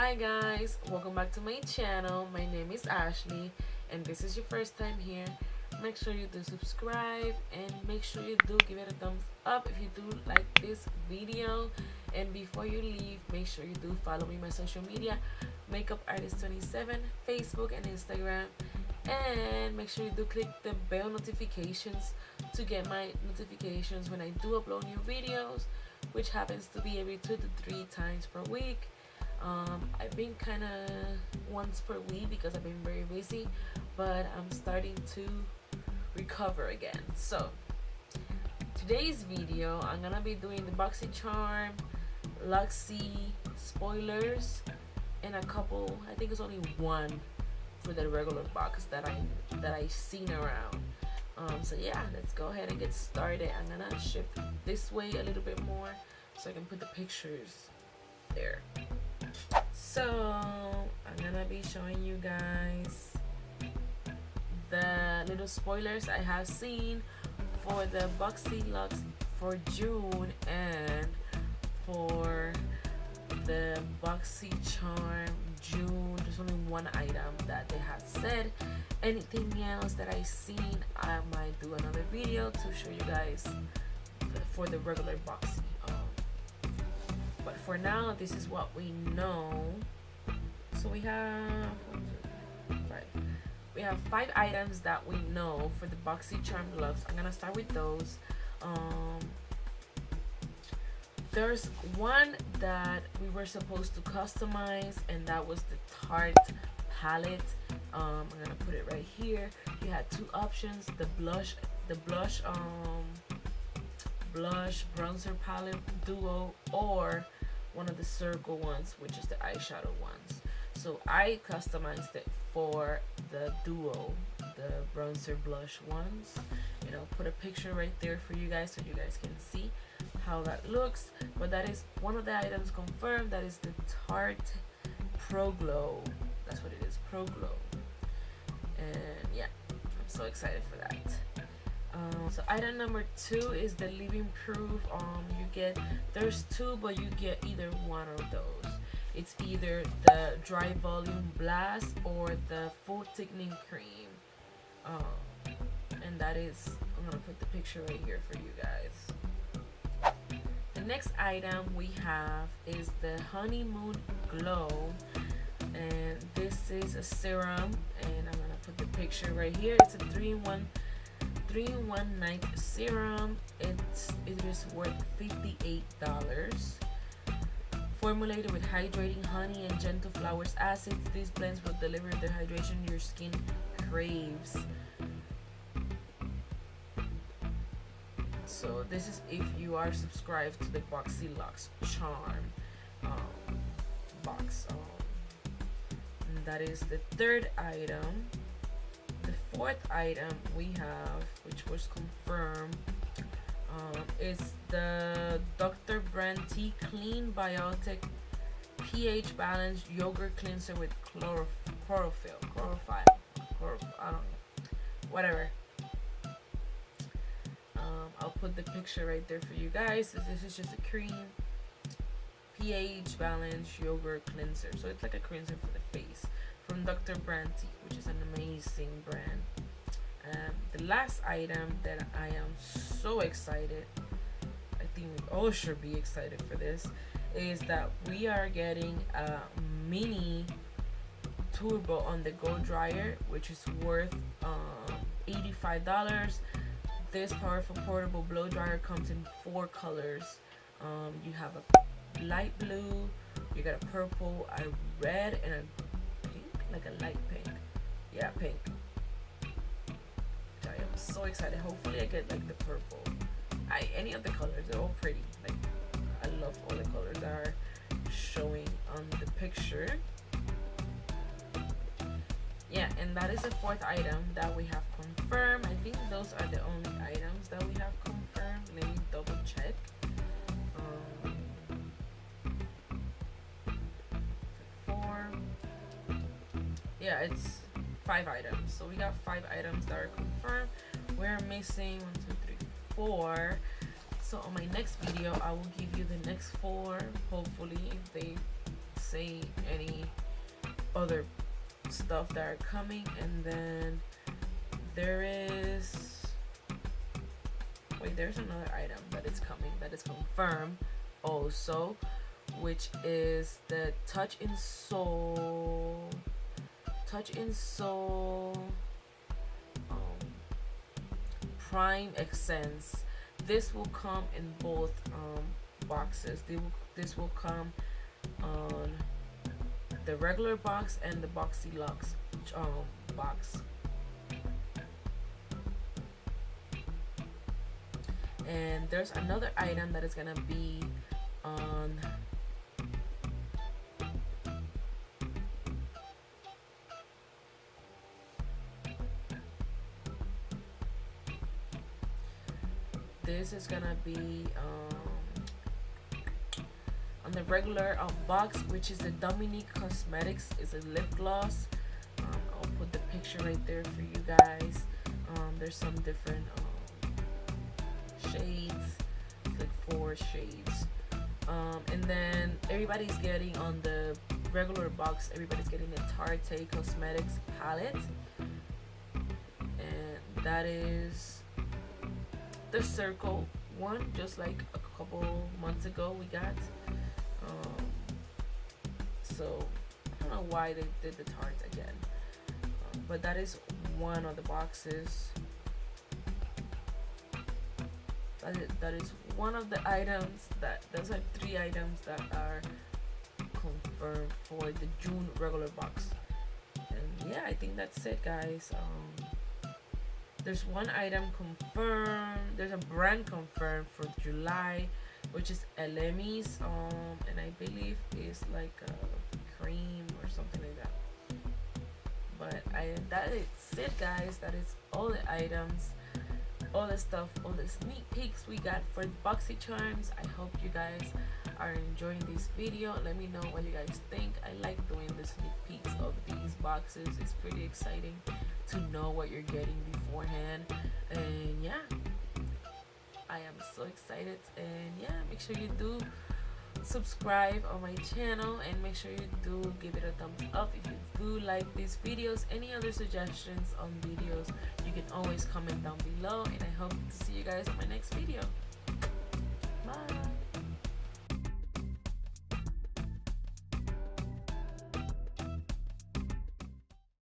Hi guys, welcome back to my channel. My name is Ashley and this is your first time here. Make sure you do subscribe and make sure you do give it a thumbs up if you do like this video. And before you leave, make sure you do follow me on my social media, Makeup Artist 27, Facebook and Instagram. And make sure you do click the bell notifications to get my notifications when I do upload new videos, which happens to be every 2 to 3 times per week. I've been kind of once per week because I've been very busy, but I'm starting to recover again. So today's video, I'm gonna be doing the Boxy Charm, Luxe spoilers, and a couple. I think it's only one for the regular box that I seen around. So yeah, let's go ahead and get started. I'm gonna shift this way a little bit more so I can put the pictures there. So I'm gonna be showing you guys the little spoilers I have seen for the Boxy Luxe for June and for the Boxy Charm June. There's only one item that they have said. Anything else that I seen, I might do another video to show you guys for the regular Boxy. But for now, this is what we know. So we have 5 items that we know for the Boxy Charm Luxe. I'm gonna start with those. There's one that we were supposed to customize, and that was the Tarte palette. I'm gonna put it right here. You had 2 options: the blush bronzer palette duo, or one of the circle ones, which is the eyeshadow ones. So I customized it for the duo, the bronzer blush ones. You know, put a picture right there for you guys so you guys can see how that looks. But that is one of the items confirmed. That is the Tarte Pro Glow. That's what it is, Pro Glow. And yeah, I'm so excited for that. So item number 2 is the Living Proof. There's 2, but you get either one of those. It's either the Dry Volume Blast or the Full Thickening Cream. And that is, I'm gonna put the picture right here for you guys. The next item we have is the Honeymoon Glow, and this is a serum, and I'm gonna put the picture right here. It's a 3-in-1 night serum. It is worth $58. Formulated with hydrating honey and gentle flowers acids, these blends will deliver the hydration your skin craves. So this is if you are subscribed to the Boxy Luxe Charm box. And that is the 3rd item. The 4th item we have, which was confirmed, is the Dr. Brandt Clean Biotic pH Balanced Yogurt Cleanser with chlorophyll. I don't know. Whatever. I'll put the picture right there for you guys. This is just a cream pH Balanced Yogurt Cleanser. So it's like a cleanser for the face from Dr. Brandt, which is an amazing brand. The last item that I am so excited, I think we all should be excited for this, is that we are getting a mini turbo on the go dryer, which is worth $85. This powerful portable blow dryer comes in 4 colors. You have a light blue, you got a purple, a red, and a pink, like a light pink. Yeah, pink. I am so excited. Hopefully I get like the purple. Any of the colors, they're all pretty. Like, I love all the colors that are showing on the picture. Yeah, and that is the 4th item that we have confirmed. I think those are the only items that we have confirmed. Let me double check. 4. Yeah, it's 5 items. So we got 5 items that are confirmed. We're missing 1, 2, 3, 4. So on my next video, I will give you the next 4. Hopefully, if they say any other stuff that are coming. And then there is, wait, there's another item that is coming, that is confirmed also, which is the Touch in Soul Prime Essence. This will come in both boxes. This will come on the regular box and the Boxy Luxe box. And there's another item that is gonna be on this is gonna be on the regular box, which is the Dominique Cosmetics. It's a lip gloss. I'll put the picture right there for you guys. There's some different shades, like 4 shades. And then everybody's getting on the regular box, everybody's getting the Tarte Cosmetics palette, and that is the circle one, just like a couple months ago we got. So I don't know why they did the Tarte again, but that is one of the boxes. That is one of the items. Those are 3 items that are confirmed for the June regular box. And yeah, I think that's it, guys. There's one item confirmed. There's a brand confirmed for July, which is Elemis, and I believe it's like a cream or something like that. But that is it, guys. That is all the items, all the stuff, all the sneak peeks we got for Boxy Charms. I hope you guys are enjoying this video. Let me know what you guys think. I like doing the sneak peeks of these boxes. It's pretty exciting to know what you're getting beforehand. And yeah, I am so excited. And yeah, make sure you do subscribe on my channel, and make sure you do give it a thumbs up if you do like these videos. Any other suggestions on videos, you can always comment down below, and I hope to see you guys in my next video. Bye.